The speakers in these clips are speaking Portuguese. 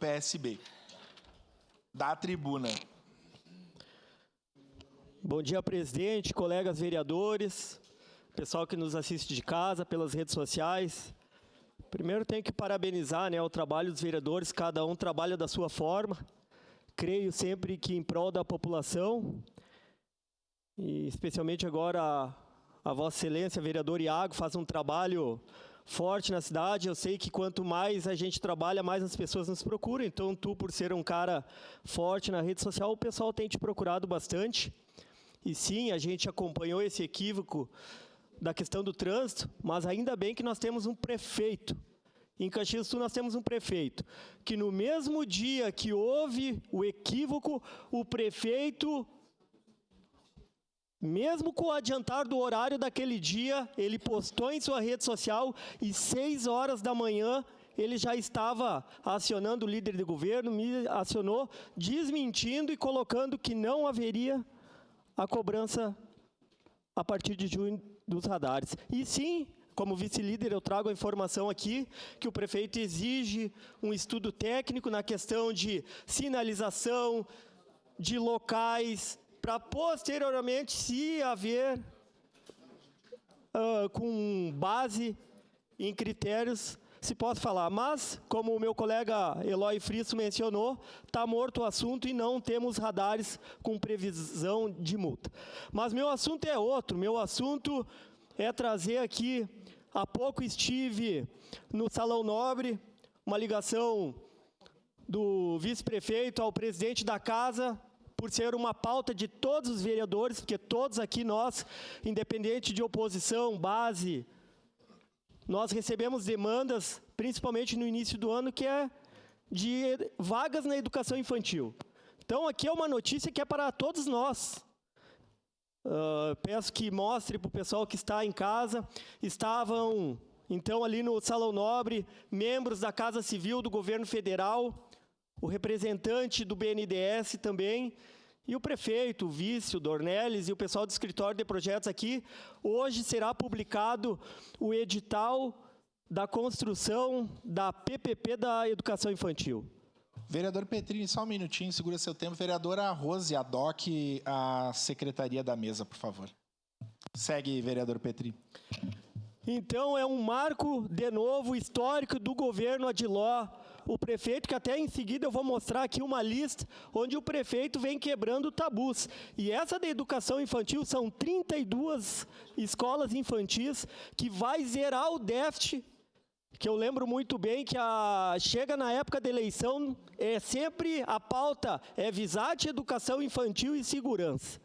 PSB. Da tribuna. Bom dia, presidente, colegas vereadores, pessoal que nos assiste de casa, pelas redes sociais. Primeiro tenho que parabenizar, o trabalho dos vereadores, cada um trabalha da sua forma. Creio sempre que em prol da população, e especialmente agora a Vossa Excelência, vereador Iago, faz um trabalho forte na cidade. Eu sei que quanto mais a gente trabalha, mais as pessoas nos procuram. Então, tu, por ser um cara forte na rede social, o pessoal tem te procurado bastante. E sim, a gente acompanhou esse equívoco da questão do trânsito, mas ainda bem que nós temos um prefeito. Em Caxias do Sul nós temos um prefeito, que no mesmo dia que houve o equívoco, o prefeito, mesmo com o adiantar do horário daquele dia, ele postou em sua rede social e 6 horas da manhã ele já estava acionando o líder de governo, me acionou, desmentindo e colocando que não haveria a cobrança a partir de junho dos radares. E sim, como vice-líder, eu trago a informação aqui que o prefeito exige um estudo técnico na questão de sinalização, de locais, para posteriormente, se haver, com base em critérios, se possa falar. Mas, como o meu colega Eloy Frisso mencionou, está morto o assunto e não temos radares com previsão de multa. Mas meu assunto é outro, meu assunto é trazer aqui, há pouco estive no Salão Nobre, uma ligação do vice-prefeito ao presidente da casa, por ser uma pauta de todos os vereadores, porque todos aqui nós, independente de oposição, base, nós recebemos demandas, principalmente no início do ano, que é de vagas na educação infantil. Então, aqui é uma notícia que é para todos nós. Peço que mostre para o pessoal que está em casa. Estavam, então, ali no Salão Nobre, membros da Casa Civil do Governo Federal, o representante do BNDES também, e o prefeito, o vice, o Dornelles e o pessoal do escritório de projetos aqui. Hoje será publicado o edital da construção da PPP da educação infantil. Vereador Petrini, só um minutinho, segura seu tempo. Vereadora Rose, adoque a secretaria da mesa, por favor. Segue, vereador Petrini. Então, é um marco, de novo, histórico do governo Adiló. O prefeito, que até em seguida eu vou mostrar aqui uma lista, onde o prefeito vem quebrando tabus. E essa da educação infantil são 32 escolas infantis que vai zerar o déficit, que eu lembro muito bem que chega na época da eleição, sempre a pauta é VISAT, educação infantil e segurança.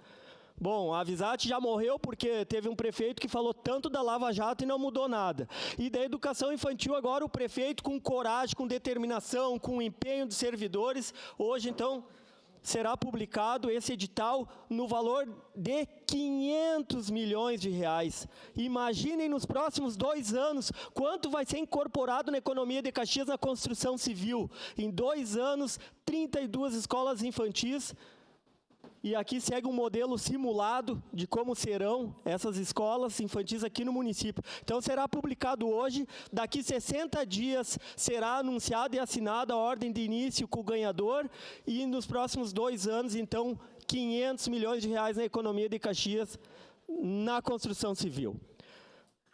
Bom, a VISAT já morreu porque teve um prefeito que falou tanto da Lava Jato e não mudou nada. E da educação infantil agora o prefeito com coragem, com determinação, com empenho dos servidores, hoje então será publicado esse edital no valor de 500 milhões de reais. Imaginem nos próximos 2 anos quanto vai ser incorporado na economia de Caxias na construção civil. Em 2 anos, 32 escolas infantis. E aqui segue um modelo simulado de como serão essas escolas infantis aqui no município. Então, será publicado hoje, daqui 60 dias será anunciada e assinada a ordem de início com o ganhador e nos próximos 2 anos, então, 500 milhões de reais na economia de Caxias na construção civil.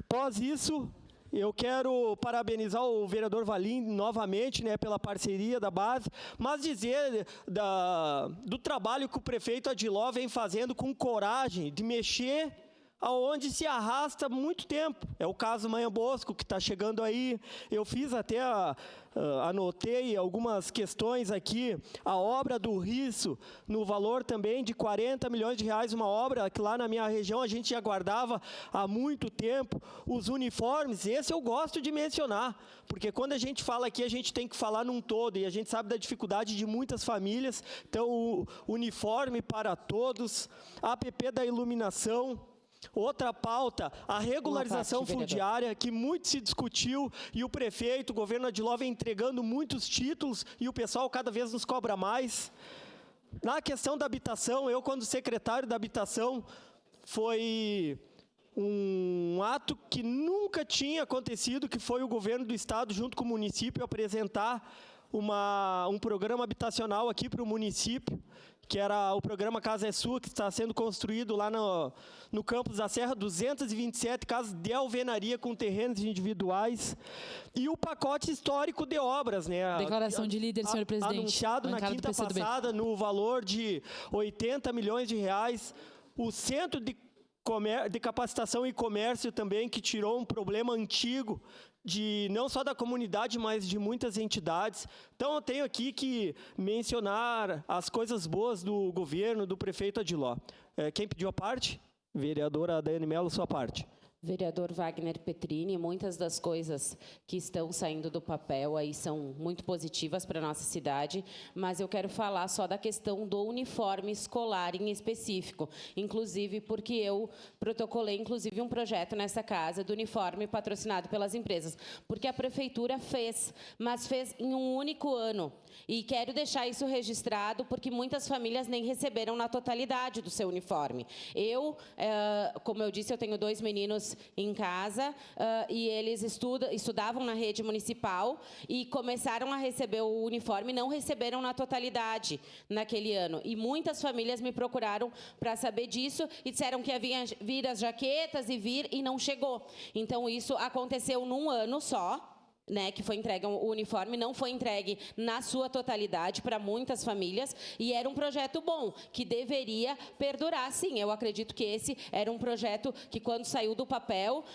Após isso, eu quero parabenizar o vereador Valim novamente, pela parceria da base, mas dizer do trabalho que o prefeito Adiló vem fazendo com coragem de mexer aonde se arrasta há muito tempo. É o caso Manhã Bosco, que está chegando aí. Eu fiz até, anotei algumas questões aqui. A obra do Risso, no valor também de 40 milhões de reais, uma obra que lá na minha região a gente aguardava há muito tempo. Os uniformes, esse eu gosto de mencionar, porque quando a gente fala aqui, a gente tem que falar num todo, e a gente sabe da dificuldade de muitas famílias. Então, o uniforme para todos, a APP da iluminação. Outra pauta, a regularização fundiária, que muito se discutiu, e o prefeito, o governo Adiló vem entregando muitos títulos, e o pessoal cada vez nos cobra mais. Na questão da habitação, eu, quando secretário da habitação, foi um ato que nunca tinha acontecido, que foi o governo do estado, junto com o município, apresentar um programa habitacional aqui para o município, que era o programa Casa é Sua, que está sendo construído lá no campus da Serra, 227 casas de alvenaria com terrenos individuais, e o pacote histórico de obras, né? Declaração de líder, senhor presidente. Anunciado na Bancada do quinta PCdoB. passada, no valor de 80 milhões de reais, o Centro de Capacitação e Comércio também, que tirou um problema antigo, não só da comunidade, mas de muitas entidades. Então, eu tenho aqui que mencionar as coisas boas do governo, do prefeito Adiló. Quem pediu a parte? Vereadora Daiane Mello, sua parte. Vereador Wagner Petrini, muitas das coisas que estão saindo do papel aí são muito positivas para a nossa cidade, mas eu quero falar só da questão do uniforme escolar em específico, inclusive porque eu protocolei, inclusive, um projeto nessa casa do uniforme patrocinado pelas empresas, porque a prefeitura fez, mas fez em um único ano. E quero deixar isso registrado, porque muitas famílias nem receberam na totalidade do seu uniforme. Como eu disse, eu tenho 2 meninos em casa e eles estudavam na rede municipal e começaram a receber o uniforme, não receberam na totalidade naquele ano. E muitas famílias me procuraram para saber disso e disseram que havia vir as jaquetas e não chegou. Então, isso aconteceu num ano só, né, que foi entregue o uniforme, não foi entregue na sua totalidade para muitas famílias, e era um projeto bom, que deveria perdurar, sim. Eu acredito que esse era um projeto que, quando saiu do papel,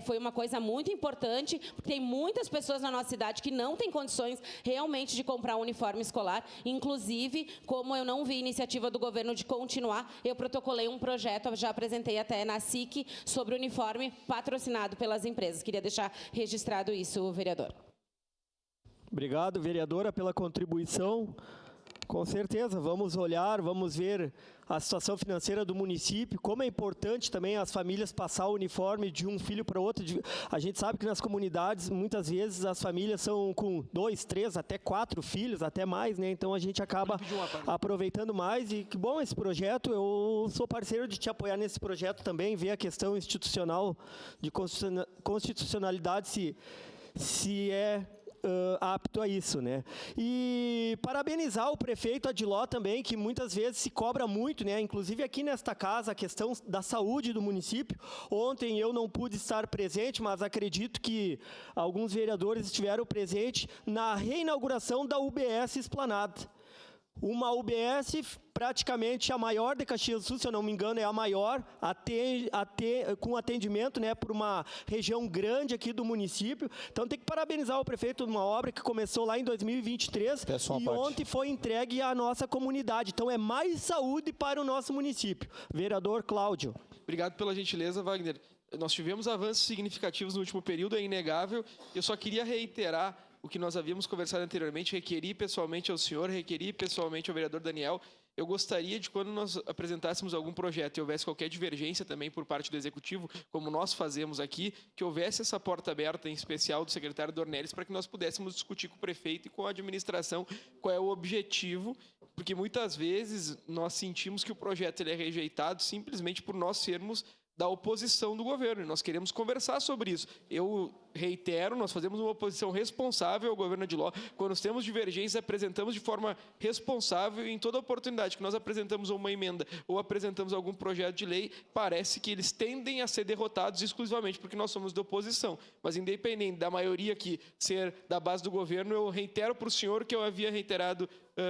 foi uma coisa muito importante, porque tem muitas pessoas na nossa cidade que não têm condições realmente de comprar um uniforme escolar. Inclusive, como eu não vi iniciativa do governo de continuar, eu protocolei um projeto, já apresentei até na SIC, sobre o uniforme patrocinado pelas empresas. Queria deixar registrado isso, vereador. Obrigado, vereadora, pela contribuição. Com certeza, vamos olhar, vamos ver a situação financeira do município, como é importante também as famílias passar o uniforme de um filho para outro. A gente sabe que nas comunidades, muitas vezes, as famílias são com 2, 3, até 4 filhos, até mais, né? Então, a gente acaba aproveitando mais. E que bom esse projeto. Eu sou parceiro de te apoiar nesse projeto também, ver a questão institucional, de constitucionalidade, se é apto a isso, né? E parabenizar o prefeito Adiló também, que muitas vezes se cobra muito, né? Inclusive aqui nesta casa, a questão da saúde do município. Ontem eu não pude estar presente, mas acredito que alguns vereadores estiveram presentes na reinauguração da UBS Esplanada. Uma UBS praticamente a maior de Caxias do Sul, se eu não me engano, é a maior, com atendimento, né, por uma região grande aqui do município. Então, tem que parabenizar o prefeito de uma obra que começou lá em 2023 e ontem foi entregue à nossa comunidade. Então, é mais saúde para o nosso município. Vereador Cláudio. Obrigado pela gentileza, Wagner. Nós tivemos avanços significativos no último período, é inegável. Eu só queria reiterar o que nós havíamos conversado anteriormente, requeri pessoalmente ao senhor, requeri pessoalmente ao vereador Daniel. Eu gostaria de, quando nós apresentássemos algum projeto e houvesse qualquer divergência também por parte do Executivo, como nós fazemos aqui, que houvesse essa porta aberta, em especial do secretário Dornelles, para que nós pudéssemos discutir com o prefeito e com a administração qual é o objetivo, porque muitas vezes nós sentimos que o projeto ele é rejeitado simplesmente por nós sermos da oposição do governo, e nós queremos conversar sobre isso. Eu reitero, nós fazemos uma oposição responsável ao governo Adiló. Quando nós temos divergências, apresentamos de forma responsável, e em toda oportunidade que nós apresentamos uma emenda ou apresentamos algum projeto de lei, parece que eles tendem a ser derrotados exclusivamente porque nós somos da oposição. Mas, independente da maioria aqui ser da base do governo, eu reitero para o senhor que eu havia reiterado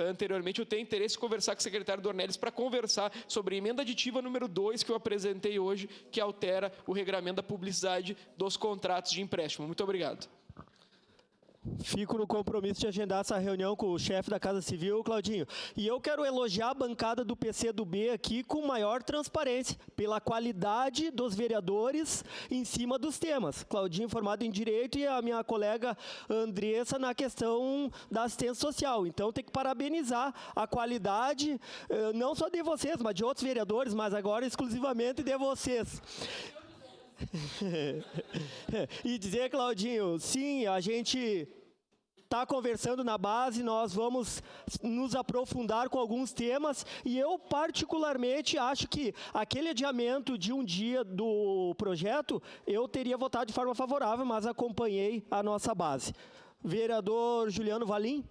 anteriormente, eu tenho interesse em conversar com o secretário Dornelles para conversar sobre a emenda aditiva número 2 que eu apresentei hoje, que altera o regramento da publicidade dos contratos de empréstimo. Muito obrigado. Fico no compromisso de agendar essa reunião com o chefe da Casa Civil, Claudinho. E eu quero elogiar a bancada do PCdoB aqui com maior transparência, pela qualidade dos vereadores em cima dos temas. Claudinho formado em Direito e a minha colega Andressa na questão da assistência social. Então, tem que parabenizar a qualidade, não só de vocês, mas de outros vereadores, mas agora exclusivamente de vocês. E dizer, Claudinho, sim, a gente está conversando na base, nós vamos nos aprofundar com alguns temas, e eu particularmente acho que aquele adiamento de um dia do projeto, eu teria votado de forma favorável, mas acompanhei a nossa base. Vereador Juliano Valim.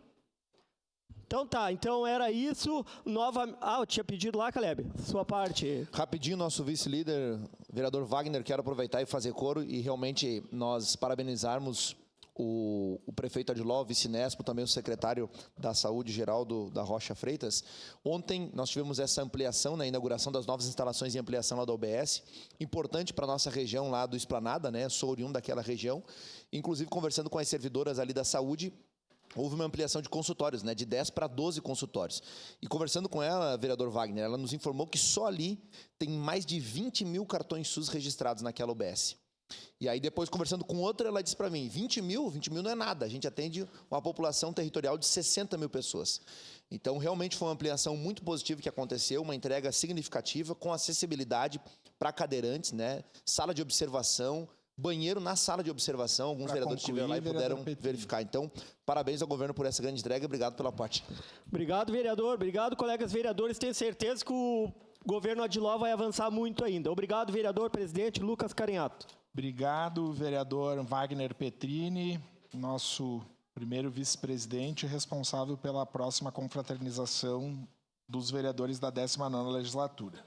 Então tá, então era isso. Eu tinha pedido lá, Caleb, sua parte. Rapidinho, nosso vice-líder, vereador Wagner, quero aproveitar e fazer coro e realmente nós parabenizarmos o prefeito Adiló, o vice-nespo, também o secretário da Saúde, Geraldo da Rocha Freitas. Ontem nós tivemos essa ampliação, na inauguração das novas instalações e ampliação lá da UBS, importante para a nossa região lá do Esplanada, né? Sou oriundo daquela região, inclusive conversando com as servidoras ali da saúde, houve uma ampliação de consultórios, né, de 10 para 12 consultórios. E conversando com ela, vereador Wagner, ela nos informou que só ali tem mais de 20 mil cartões SUS registrados naquela UBS. E aí depois, conversando com outra, ela disse para mim, 20 mil não é nada, a gente atende uma população territorial de 60 mil pessoas. Então, realmente foi uma ampliação muito positiva que aconteceu, uma entrega significativa, com acessibilidade para cadeirantes, né, sala de observação, banheiro na sala de observação, alguns vereadores estiveram lá e puderam verificar. Então, parabéns ao governo por essa grande entrega, obrigado pela parte. Obrigado, vereador, obrigado, colegas vereadores, tenho certeza que o governo Adiló vai avançar muito ainda. Obrigado, vereador, presidente Lucas Carinhato. Obrigado, vereador Wagner Petrini, nosso primeiro vice-presidente responsável pela próxima confraternização dos vereadores da 19ª legislatura.